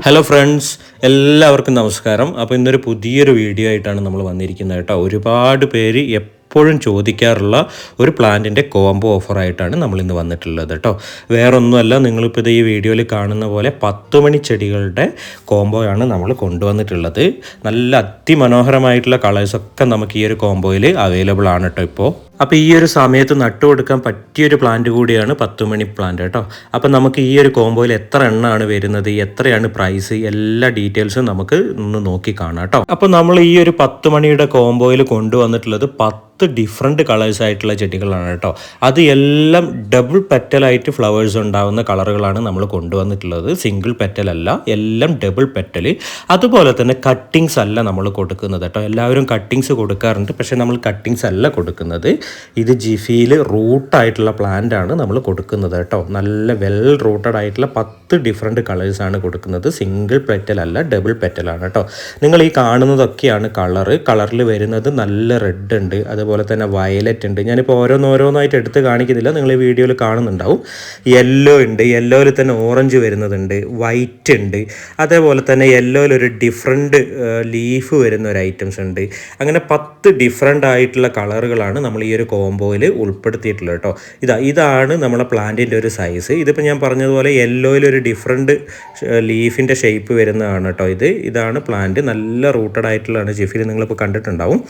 Hello friends, എല്ലാവർക്കും നമസ്കാരം. അപ്പോൾ ഇന്നൊരു പുതിയൊരു വീഡിയോ ആയിട്ടാണ് നമ്മൾ വന്നിരിക്കുന്നത് കേട്ടോ. ഒരുപാട് പേര് എപ്പോഴും ചോദിക്കാറുള്ള ഒരു പ്ലാന്റിൻ്റെ കോംബോ ഓഫറായിട്ടാണ് നമ്മളിന്ന് വന്നിട്ടുള്ളത് കേട്ടോ. വേറൊന്നുമല്ല, നിങ്ങളിപ്പോൾ ഇത് ഈ വീഡിയോയിൽ കാണുന്ന പോലെ 10 മണി ചെടികളുടെ കോംബോയാണ് നമ്മൾ കൊണ്ടുവന്നിട്ടുള്ളത്. നല്ല അതിമനോഹരമായിട്ടുള്ള കളേഴ്സൊക്കെ നമുക്ക് ഈ ഒരു കോംബോയിൽ അവൈലബിൾ ആണ് കേട്ടോ ഇപ്പോൾ. അപ്പോൾ ഈ ഒരു സമയത്ത് നട്ടുകൊടുക്കാൻ പറ്റിയൊരു പ്ലാന്റ് കൂടിയാണ് 10 മണി പ്ലാന്റ് കേട്ടോ. അപ്പോൾ നമുക്ക് ഈ ഒരു കോംബോയിൽ എത്ര എണ്ണമാണ് വരുന്നത്, എത്രയാണ് പ്രൈസ്, എല്ലാ ഡീറ്റെയിൽസും നമുക്ക് ഒന്ന് നോക്കി കാണാം കേട്ടോ. അപ്പോൾ നമ്മൾ ഈ ഒരു 10 മണിയുടെ കോംബോയിൽ കൊണ്ടുവന്നിട്ടുള്ളത് 10 ഡിഫറെൻറ്റ് കളേഴ്സ് ആയിട്ടുള്ള ചെടികളാണ് കേട്ടോ. അത് എല്ലാം ഡബിൾ പെറ്റലായിട്ട് ഫ്ലവേഴ്സ് ഉണ്ടാകുന്ന കളറുകളാണ് നമ്മൾ കൊണ്ടുവന്നിട്ടുള്ളത്. സിംഗിൾ പെറ്റൽ അല്ല, എല്ലാം ഡബിൾ പെറ്റൽ. അതുപോലെ തന്നെ കട്ടിങ്സ് അല്ല നമ്മൾ കൊടുക്കുന്നത് കേട്ടോ. എല്ലാവരും കട്ടിങ്സ് കൊടുക്കാറുണ്ട്, പക്ഷേ നമ്മൾ കട്ടിങ്സ് അല്ല കൊടുക്കുന്നത്. ഇത് ജിഫിയിൽ റൂട്ടായിട്ടുള്ള പ്ലാന്റ് ആണ് നമ്മൾ കൊടുക്കുന്നത് കേട്ടോ. നല്ല വെൽ റൂട്ടഡ് ആയിട്ടുള്ള 10 ഡിഫറെൻറ്റ് കളേഴ്സാണ് കൊടുക്കുന്നത്. സിംഗിൾ പെറ്റൽ അല്ല, ഡബിൾ പെറ്റലാണ് കേട്ടോ. നിങ്ങൾ ഈ കാണുന്നതൊക്കെയാണ് കളറിൽ വരുന്നത്. നല്ല റെഡ് ഉണ്ട്, അതുപോലെ തന്നെ വയലറ്റ് ഉണ്ട്. ഞാനിപ്പോൾ ഓരോന്നായിട്ട് എടുത്ത് കാണിക്കുന്നില്ല, നിങ്ങൾ ഈ വീഡിയോയിൽ കാണുന്നുണ്ടാവും. യെല്ലോ ഉണ്ട്, യെല്ലോയിൽ തന്നെ ഓറഞ്ച് വരുന്നതുണ്ട്, വൈറ്റ് ഉണ്ട്, അതേപോലെ തന്നെ യെല്ലോയിൽ ഒരു ഡിഫറെൻറ്റ് ലീഫ് വരുന്ന ഒരു ഐറ്റംസ് ഉണ്ട്. അങ്ങനെ 10 ഡിഫറെൻ്റ് ആയിട്ടുള്ള കളറുകളാണ് നമ്മൾ ഈ ഒരു കോംബോയിൽ ഉൾപ്പെടുത്തിയിട്ടുള്ളത് കേട്ടോ. ഇതാണ് നമ്മളെ പ്ലാന്റിൻ്റെ ഒരു സൈസ്. ഇതിപ്പോൾ ഞാൻ പറഞ്ഞതുപോലെ യെല്ലോയിൽ ഒരു ഡിഫറെൻറ്റ് ലീഫിൻ്റെ ഷേപ്പ് വരുന്നതാണ് കേട്ടോ. ഇതാണ് പ്ലാന്റ്. നല്ല റൂട്ടഡ് ആയിട്ടുള്ളതാണ്. ജിഫിൽ നിങ്ങളിപ്പോൾ കണ്ടിട്ടുണ്ടാവും.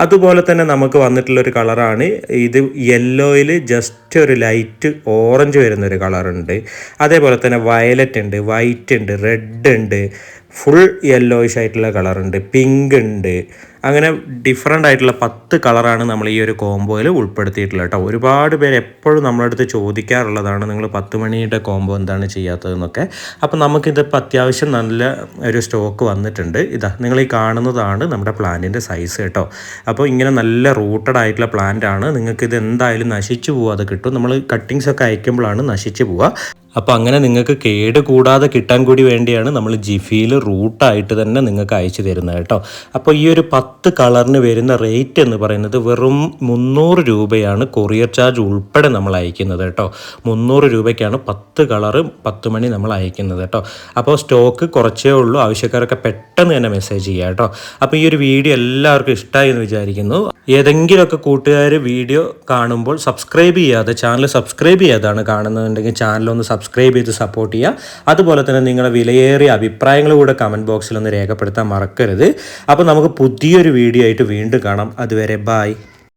അതുപോലെ തന്നെ നമുക്ക് വന്നിട്ടുള്ളൊരു കളറാണ് ഇത്. യെല്ലോയിൽ ജസ്റ്റ് ഒരു ലൈറ്റ് ഓറഞ്ച് വരുന്നൊരു കളറുണ്ട്. അതേപോലെ തന്നെ വയലറ്റ് ഉണ്ട്, വൈറ്റ് ഉണ്ട്, റെഡ് ഉണ്ട്, ഫുൾ യെല്ലോയിഷ് ആയിട്ടുള്ള കളറുണ്ട്, പിങ്ക് ഉണ്ട്. അങ്ങനെ ഡിഫറെൻ്റ് ആയിട്ടുള്ള 10 കളറാണ് നമ്മൾ ഈ ഒരു കോംബോയിൽ ഉൾപ്പെടുത്തിയിട്ടുള്ളത് കേട്ടോ. ഒരുപാട് പേര് എപ്പോഴും നമ്മളടുത്ത് ചോദിക്കാറുള്ളതാണ്, നിങ്ങൾ 10 മണിയുടെ കോംബോ എന്താണ് ചെയ്യാത്തതെന്നൊക്കെ. അപ്പോൾ നമുക്കിതിപ്പോൾ അത്യാവശ്യം നല്ല ഒരു സ്റ്റോക്ക് വന്നിട്ടുണ്ട്. നിങ്ങൾ ഈ കാണുന്നതാണ് നമ്മുടെ പ്ലാന്റിൻ്റെ സൈസ് കേട്ടോ. അപ്പോൾ ഇങ്ങനെ നല്ല റൂട്ടഡ് ആയിട്ടുള്ള പ്ലാന്റ് ആണ്. നിങ്ങൾക്കിത് എന്തായാലും നശിച്ചു പോവാതെ കിട്ടും. നമ്മൾ കട്ടിങ്സ് ഒക്കെ അയക്കുമ്പോഴാണ് നശിച്ചു പോവുക. അപ്പോൾ അങ്ങനെ നിങ്ങൾക്ക് കേട് കൂടാതെ കിട്ടാൻ കൂടി വേണ്ടിയാണ് നമ്മൾ ജിഫിയിൽ റൂട്ടായിട്ട് തന്നെ നിങ്ങൾക്ക് അയച്ചു തരുന്നത് കേട്ടോ. അപ്പോൾ ഈ ഒരു 10 കളറിന് വരുന്ന റേറ്റ് എന്ന് പറയുന്നത് വെറും 300 രൂപയാണ്. കൊറിയർ ചാർജ് ഉൾപ്പെടെ നമ്മൾ അയക്കുന്നത് കേട്ടോ. 300 രൂപയ്ക്കാണ് 10 കളറ് 10 മണി നമ്മൾ അയക്കുന്നത് കേട്ടോ. അപ്പോൾ സ്റ്റോക്ക് കുറച്ചേ ഉള്ളൂ. ആവശ്യക്കാരൊക്കെ പെട്ടെന്ന് തന്നെ മെസ്സേജ് ചെയ്യുക കേട്ടോ. അപ്പോൾ ഈ ഒരു വീഡിയോ എല്ലാവർക്കും ഇഷ്ടമായി എന്ന് വിചാരിക്കുന്നു. ഏതെങ്കിലുമൊക്കെ കൂട്ടുകാർ വീഡിയോ കാണുമ്പോൾ ചാനൽ സബ്സ്ക്രൈബ് ചെയ്യാതാണ് കാണുന്നതുണ്ടെങ്കിൽ ചാനലൊന്ന് സബ്സ്ക്രൈബ് ചെയ്ത് സപ്പോർട്ട് ചെയ്യുക. അതുപോലെ തന്നെ നിങ്ങളുടെ വിലയേറിയ അഭിപ്രായങ്ങൾ കൂടെ കമൻറ്റ് ബോക്സിൽ ഒന്ന് രേഖപ്പെടുത്താൻ മറക്കരുത്. അപ്പോൾ നമുക്ക് പുതിയൊരു വീഡിയോ ആയിട്ട് വീണ്ടും കാണാം. അതുവരെ ബൈ.